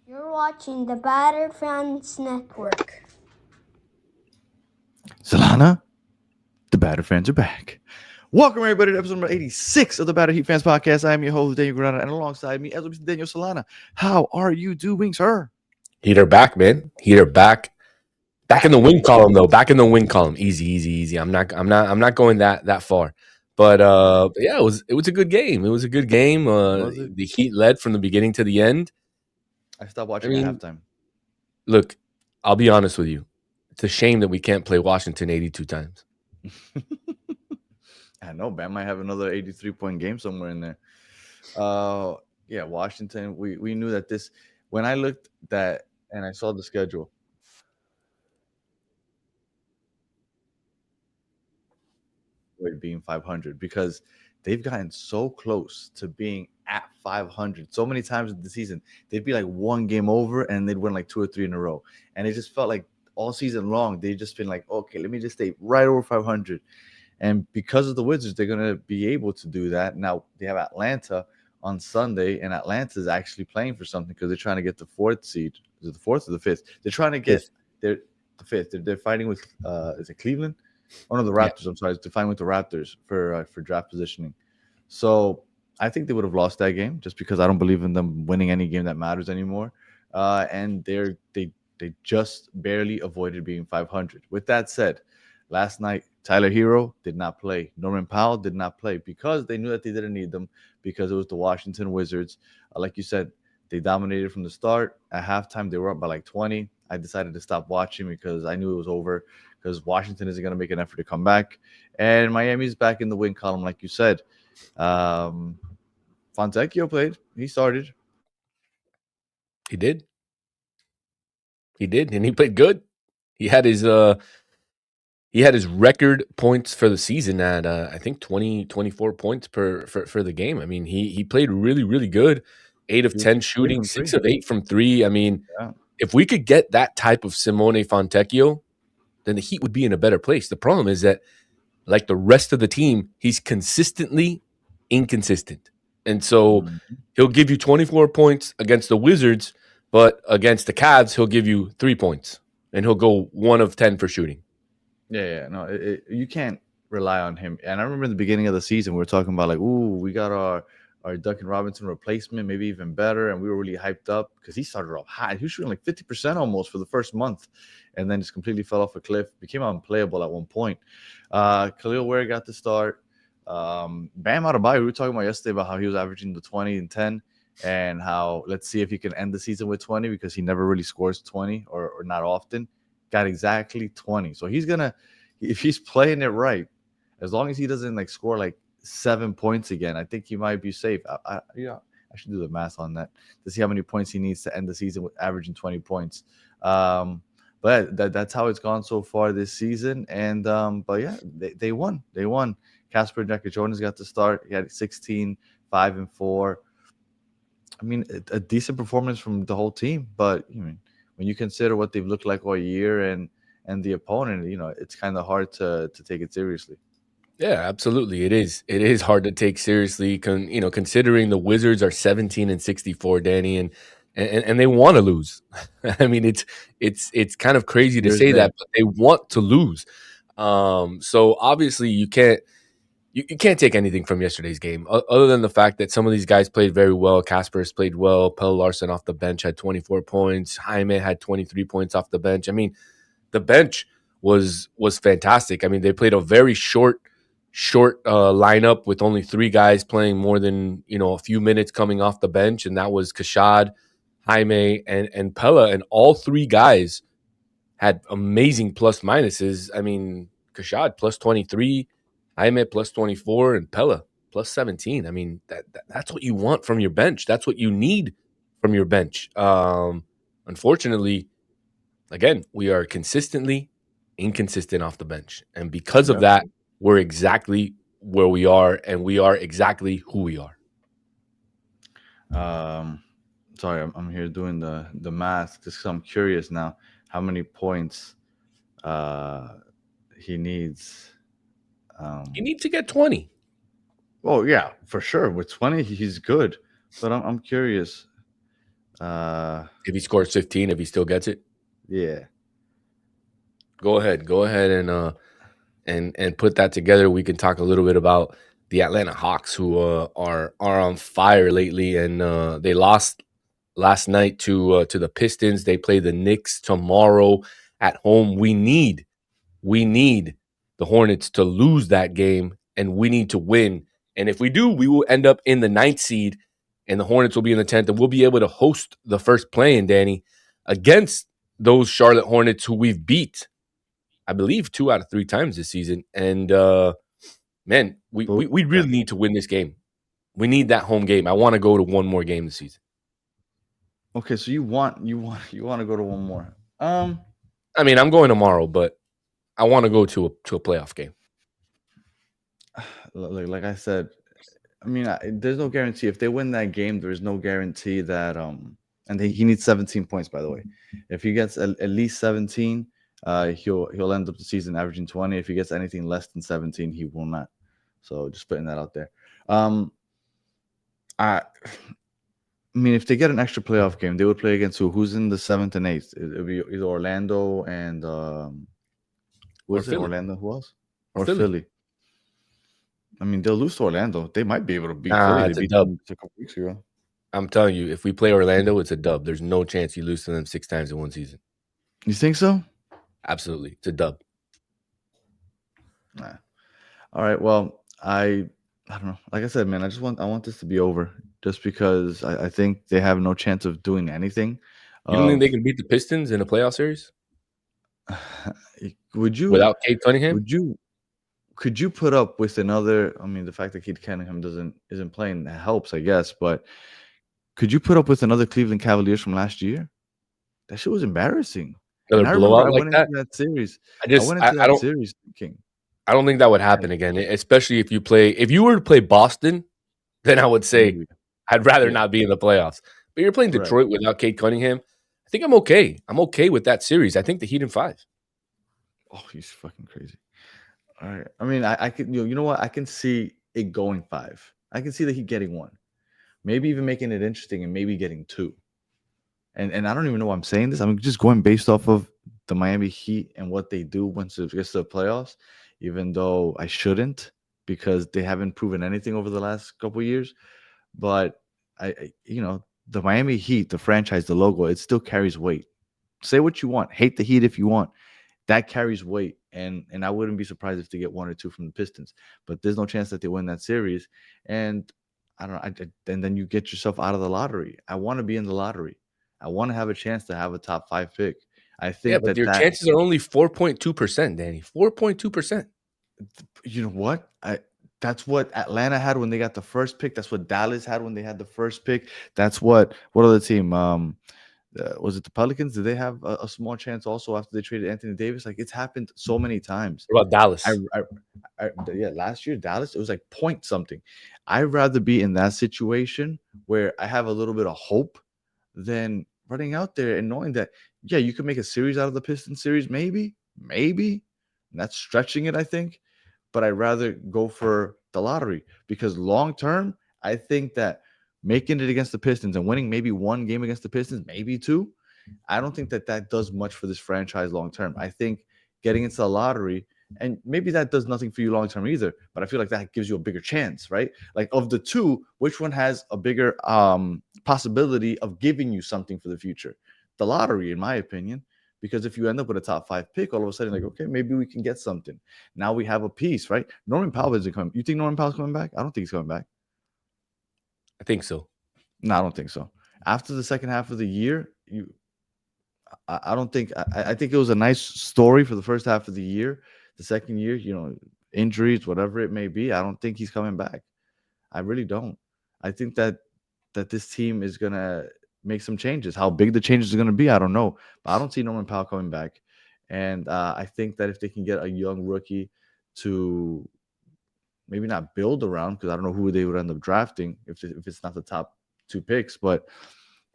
You're watching the Batter Fans Network. Solana, the Batter fans are back. Welcome everybody to episode number 86 of the Batter Heat Fans Podcast. I am your host, Daniel Granada, and alongside me, as always, Daniel Solana. How are you doing, sir? Heater back, man. Heater back. Back in the win column though. Back in the win column. Easy. I'm not going that far. But yeah, it was a good game. It was a good game. Was it? The Heat led from the beginning to the end. I stopped I watching at mean, halftime. look, I'll be honest with you. It's a shame that we can't play Washington 82 times. I know Bam might have another 83-point game somewhere in there. Yeah, Washington. We knew that this when I looked that and I saw the schedule. Being 500 because they've gotten so close to being at 500 so many times in the season. They'd be like one game over and they'd win like 2 or 3 in a row, and it just felt like all season long they've just been like, okay, let me just stay right over 500. And because of the Wizards, they're going to be able to do that. Now they have Atlanta on Sunday, and Atlanta is actually playing for something because they're trying to get the fourth seed. Is it the fourth or the fifth? They're trying to get the fifth. They're fighting with is it Cleveland? Oh no, the Yeah. Raptors. I'm sorry, it's fighting with the Raptors for draft positioning. So I think they would have lost that game just because I don't believe in them winning any game that matters anymore. And they just barely avoided being 500. With that said, last night Tyler Hero did not play. Norman Powell did not play because they knew that they didn't need them because it was the Washington Wizards. Like you said, they dominated from the start. At halftime, they were up by like 20. I decided to stop watching because I knew it was over because Washington isn't going to make an effort to come back. And Miami's back in the win column, like you said. Fontecchio played. He started. He did. And he played good. He had his record points for the season at I think 24 points for the game. I mean, he played really good. 8 of He was 10 3 shooting, from 6 3. of 8 from 3. I mean, Yeah. if we could get that type of Simone Fontecchio, then the Heat would be in a better place. The problem is that, like the rest of the team, he's consistently inconsistent. And so Mhm. he'll give you 24 points against the Wizards, but against the Cavs, he'll give you 3 points and he'll go 1 of 10 for shooting. Yeah. No, you can't rely on him. And I remember in the beginning of the season, we were talking about like, ooh, we got our Duncan Robinson replacement, maybe even better. And we were really hyped up because he started off high. He was shooting like 50% almost for the first month and then just completely fell off a cliff, became unplayable at one point. Khalil Ware got the start. Bam Adebayo, we were talking about yesterday about how he was averaging the 20 and 10 and how let's see if he can end the season with 20 because he never really scores 20 or not often. Got exactly 20. So he's gonna, if he's playing it right, as long as he doesn't like score like 7 points again, I think he might be safe. I should do the math on that to see how many points he needs to end the season with averaging 20 points. But that's how it's gone so far this season. And but yeah, they won. They won. Casper Jonas got to start. He had 16, 5 and 4. I mean, a decent performance from the whole team. But I mean, when you consider what they've looked like all year and the opponent, it's kind of hard to take it seriously. Yeah, absolutely. It is. It is hard to take seriously, considering the Wizards are 17 and 64, Danny, and they want to lose. I mean, it's kind of crazy to Here's say there. that, but they want to lose. So obviously you can't take anything from yesterday's game other than the fact that some of these guys played very well. Casper's played well. Pelle Larson off the bench had 24 points. Jaime had 23 points off the bench. I mean, the bench was fantastic. I mean, they played a very short lineup with only 3 guys playing more than a few minutes coming off the bench, and that was Kashad, Jaime, and Pella, and all 3 guys had amazing plus minuses. I mean, Kashad plus 23, Jaime plus 24, and Pella plus 17. I mean, that's what you want from your bench. That's what you need from your bench. Unfortunately, again, we are consistently inconsistent off the bench. And because of Yeah. that, we're exactly where we are, and we are exactly who we are. Um, sorry, I'm here doing the math just 'cause I'm curious now how many points uh he needs. You Um, need to get 20. well, yeah, for sure. With 20, he's good. But I'm curious. If he scores 15, if he still gets it, yeah. go ahead and put that together. We can talk a little bit about the Atlanta Hawks, who are on fire lately, and they lost last night to the Pistons. They play the Knicks tomorrow at home. We need the Hornets to lose that game, and we need to win. And if we do, we will end up in the 9th seed, and the Hornets will be in the 10th, and we'll be able to host the first play-in, Danny, against those Charlotte Hornets who we've beat, I believe, 2 out of 3 times this season. And man, we really need to win this game. We need that home game. I want to go to one more game this season. Okay, so you want to go to one more. I mean, I'm going tomorrow, but I want to go to a playoff game. Like I said, I mean, there's no guarantee. If they win that game, there's no guarantee that and he needs 17 points, by the way. If he gets at least 17, he'll end up the season averaging 20. If he gets anything less than 17, he will not. So just putting that out there. I mean, if they get an extra playoff game, they would play against who's in the 7th and 8th. It would be either Orlando and was it Orlando? Who else? Or Philly. I mean, they'll lose to Orlando. They might be able to beat Philly. It's they a beat dub. them a couple weeks ago. I'm telling you, if we play Orlando, it's a dub. There's no chance you lose to them 6 times in one season. You think so? Absolutely. It's a dub. Nah. All right. Well, I don't know. Like I said, man, I want this to be over just because I think they have no chance of doing anything. You don't think they can beat the Pistons in a playoff series? Would you? Without Cade Cunningham? Could you put up with another? I mean, the fact that Cade Cunningham isn't playing helps, I guess. But could you put up with another Cleveland Cavaliers from last year? That shit was embarrassing. Another blowout like that? Into that series. I went into that series thinking, I don't think that would happen again, especially if you were to play Boston, then I would say I'd rather not be in the playoffs. But you're playing Detroit without Cade Cunningham. I think I'm okay. I'm okay with that series. I think the Heat in 5. Oh, he's fucking crazy. All right. I mean, I could, you know what? I can see it going 5. I can see the Heat getting 1. Maybe even making it interesting and maybe getting 2. And I don't even know why I'm saying this. I'm just going based off of the Miami Heat and what they do once it gets to the playoffs, even though I shouldn't because they haven't proven anything over the last couple of years. But the Miami Heat, the franchise, the logo, it still carries weight. Say what you want. Hate the Heat if you want. That carries weight. And I wouldn't be surprised if they get 1 or 2 from the Pistons. But there's no chance that they win that series. And I don't know. And then you get yourself out of the lottery. I want to be in the lottery. I want to have a chance to have a top 5 pick. I think but your chances are only 4.2%, Danny. 4.2%. You know what? That's what Atlanta had when they got the first pick. That's what Dallas had when they had the first pick. That's what other team? Was it the Pelicans? Did they have a small chance also after they traded Anthony Davis? Like it's happened so many times. What about Dallas? Last year Dallas, it was like point something. I'd rather be in that situation where I have a little bit of hope than running out there and knowing that you can make a series out of the Pistons series, maybe. And that's stretching it, I think. But I'd rather go for the lottery because long term, I think that making it against the Pistons and winning maybe 1 game against the Pistons, maybe 2, I don't think that does much for this franchise long term. I think getting into the lottery, and maybe that does nothing for you long term either, but I feel like that gives you a bigger chance, right? Like of the 2, which one has a bigger possibility of giving you something for the future? The lottery, in my opinion. Because if you end up with a top 5 pick, all of a sudden, like, okay, maybe we can get something. Now we have a piece, right? Norman Powell isn't coming. You think Norman Powell's coming back? I don't think he's coming back. I think so. No, I don't think so. After the second half of the year, I don't think. I think it was a nice story for the first half of the year. The second year, injuries, whatever it may be, I don't think he's coming back. I really don't. I think that this team is gonna make some changes. How big the changes are going to be, I don't know. But I don't see Norman Powell coming back. And I think that if they can get a young rookie to maybe not build around, because I don't know who they would end up drafting if it's not the top 2 picks, but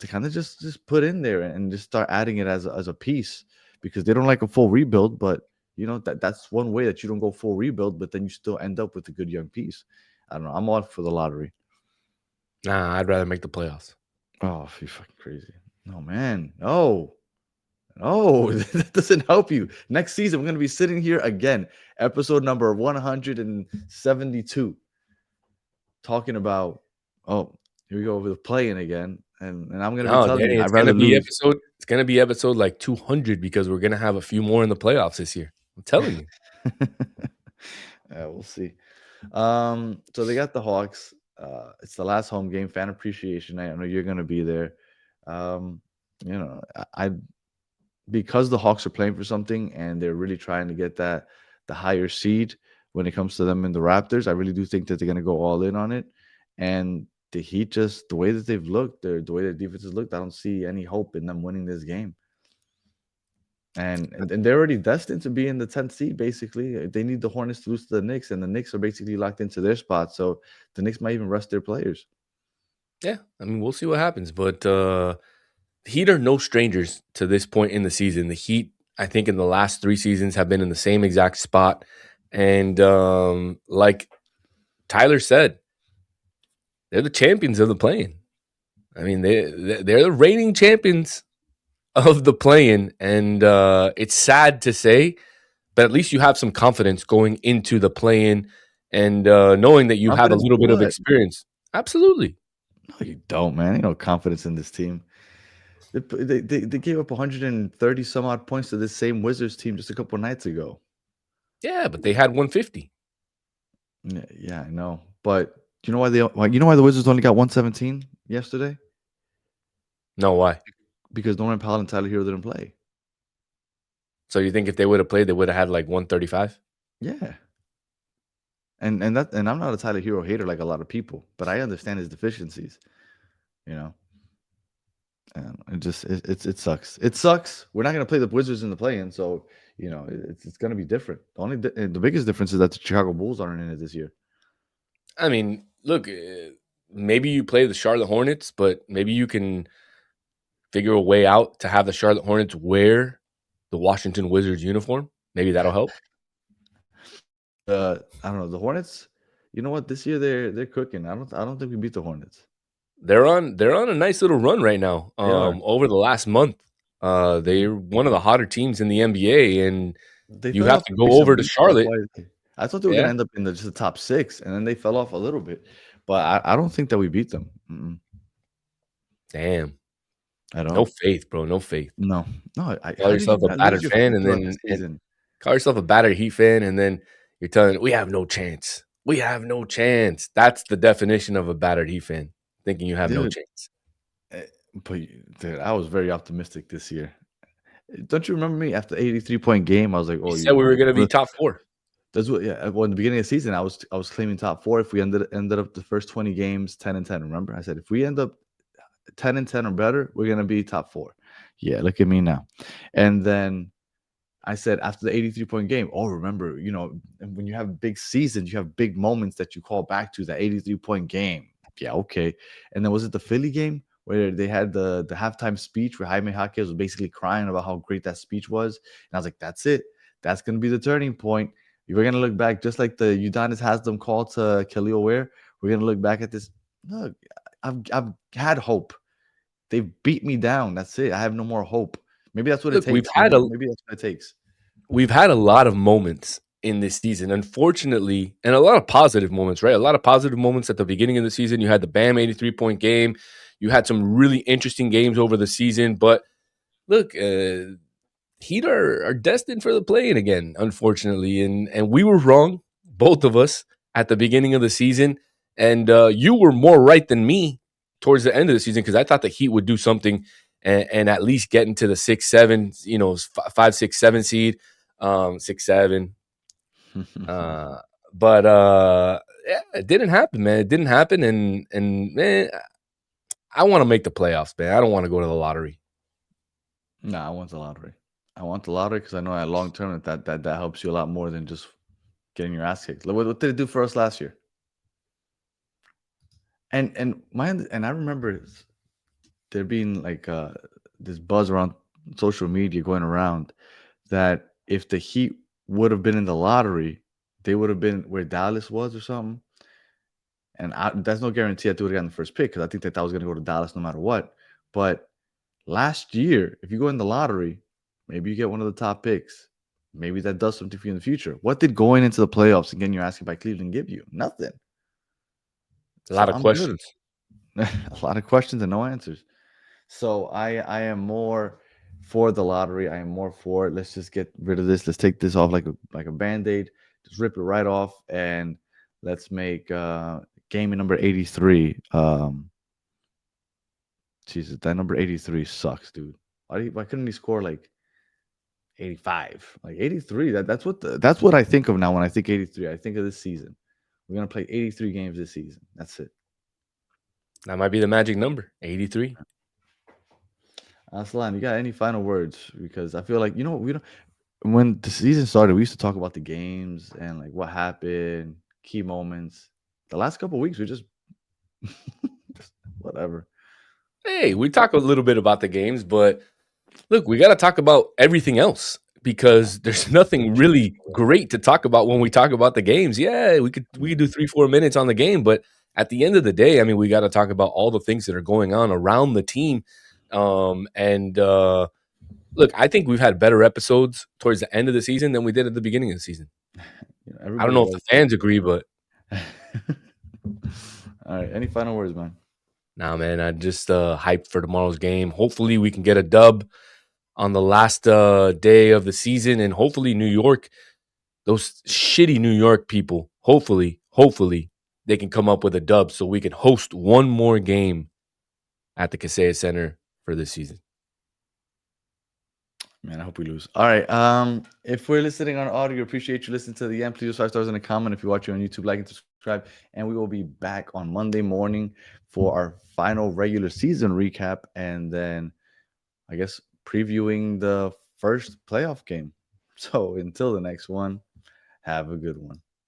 to kind of just put in there and just start adding it as a piece, because they don't like a full rebuild. But that's one way that you don't go full rebuild, but then you still end up with a good young piece. I don't know. I'm all for the lottery. Nah, I'd rather make the playoffs. Oh, you fucking crazy. No, man. No. No, that doesn't help you. Next season, we're going to be sitting here again, episode number 172, talking about, oh, here we go with playing again. And I'm going to be No, telling Danny, you, I'd rather lose. it's gonna be episode like 200 because we're gonna have a few more in the playoffs this year. I'm telling you. Yeah, we'll see. So they got the Hawks. It's the last home game, fan appreciation night. I know you're going to be there. Um, I because the Hawks are playing for something and they're really trying to get the higher seed when it comes to them in the Raptors. I really do think that they're going to go all in on it. And the Heat, just the way that they've looked, the way their defenses looked, I don't see any hope in them winning this game. And they're already destined to be in the 10th seed, basically. They need the Hornets to lose to the Knicks, and the Knicks are basically locked into their spot. So the Knicks might even rest their players. Yeah, I mean, we'll see what happens, but the Heat are no strangers to this point in the season. The Heat, I think, in the last 3 seasons have been in the same exact spot, and like Tyler said, they're the champions of the play-in. I mean, they're the reigning champions of the play-in, and it's sad to say, but at least you have some confidence going into the play-in and knowing that you have a Confidence little for bit of what? experience. Absolutely. No, you don't, man. You know confidence in this team. They gave up 130 some odd points to this same Wizards team just a couple nights ago. Yeah, but they had 150. Yeah, I know. But you know why the Wizards only got 117 yesterday? No, why? Because Norman Powell and Tyler Hero didn't play. So you think if they would have played, they would have had like 135? Yeah. And I'm not a Tyler Hero hater like a lot of people, but I understand his deficiencies, you know. And it sucks. It sucks. We're not going to play the Wizards in the play-in, so it's going to be different. The biggest difference is that the Chicago Bulls aren't in it this year. I mean, look, maybe you play the Charlotte Hornets, but maybe you can figure a way out to have the Charlotte Hornets wear the Washington Wizards uniform. Maybe that'll help. I don't know, the Hornets. You know what? This year they're cooking. I don't think we beat the Hornets. They're on a nice little run right now. Over the last month, they're one of the hotter teams in the NBA, and you have to go over to Charlotte. I thought they were going to end up in just the top 6, and then they fell off a little bit. But I don't think that we beat them. Mm-mm. Damn. I don't. No faith, bro. No faith. No. Call yourself a battered fan, and then call yourself a battered Heat fan, and then you're telling we have no chance. We have no chance. That's the definition of a battered Heat fan, thinking you have no chance. But dude, I was very optimistic this year. Don't you remember me after the 83-point game? I was like, "Oh, you said we were going to be top 4." That's what. Yeah. Well, in the beginning of the season, I was claiming top 4 if we ended up the first 20 games 10-10. Remember, I said if we end up 10-10 or better, we're gonna be top 4. Yeah, look at me now. And then I said after the 83-point game, oh, remember, when you have big seasons, you have big moments that you call back to, the 83-point game. Yeah, okay. And then was it the Philly game where they had the halftime speech where Jaime Jaquez was basically crying about how great that speech was? And I was like, that's it. That's going to be the turning point. We're going to look back just like the Udonis Haslam call to Khalil Ware. We're going to look back at this. Look, I've had hope. They've beat me down. That's it. I have no more hope. Maybe that's what it takes. Maybe that's what it takes. We've had a lot of moments in this season, unfortunately, and a lot of positive moments, right? A lot of positive moments at the beginning of the season. You had the Bam 83-point game. You had some really interesting games over the season. But look, Heat are destined for the play-in again, unfortunately. And we were wrong, both of us, at the beginning of the season. And you were more right than me towards the end of the season because I thought the Heat would do something and at least get into the 6-7, 5, 6, 7 seed, 6, 7. But yeah, it didn't happen, man. It didn't happen, and man, I want to make the playoffs, man. I don't want to go to the lottery. No, I want the lottery. I want the lottery because I know at long term that helps you a lot more than just getting your ass kicked. What did it do for us last year? And I remember there being like this buzz around social media going around that if the Heat would have been in the lottery, they would have been where Dallas was or something. And that's no guarantee I do it again in the first pick because I think that was going to go to Dallas no matter what. But last year, if you go in the lottery, maybe you get one of the top picks. Maybe that does something for you in the future. What did going into the playoffs and getting your asking by Cleveland give you? Nothing. A lot of I'm questions. good. A lot of questions and no answers. So I am more for the lottery. I am more for it. Let's just get rid of this. Let's take this off like a band-aid. Just rip it right off and let's make game number 83. Jesus, that number 83 sucks, dude. Why couldn't he score like 85? Like 83. That's what I think of now when I think 83. I think of this season. We're gonna play 83 games this season. That's it. That might be the magic number, 83. Aslan, you got any final words? Because I feel like we don't. When the season started, we used to talk about the games and like what happened, key moments. The last couple of weeks, we just whatever. Hey, we talk a little bit about the games, but look, we got to talk about everything else because there's nothing really great to talk about when we talk about the games. Yeah, we could do 3-4 minutes on the game, but at the end of the day, I mean, we got to talk about all the things that are going on around the team. Look, I think we've had better episodes towards the end of the season than we did at the beginning of the season. I don't know if the fans agree, but all right. Any final words, man? nah, man, I just hyped for tomorrow's game. Hopefully, we can get a dub on the last day of the season, and hopefully, New York, those shitty New York people, hopefully, they can come up with a dub so we can host one more game at the Kaseya Center for this season. Man, I hope we lose. All right. If we're listening on audio, appreciate you listening to the end. Please leave 5 stars in the comment. If you're watching on YouTube, like and subscribe. And we will be back on Monday morning for our final regular season recap, and then I guess previewing the first playoff game. So until the next one, have a good one.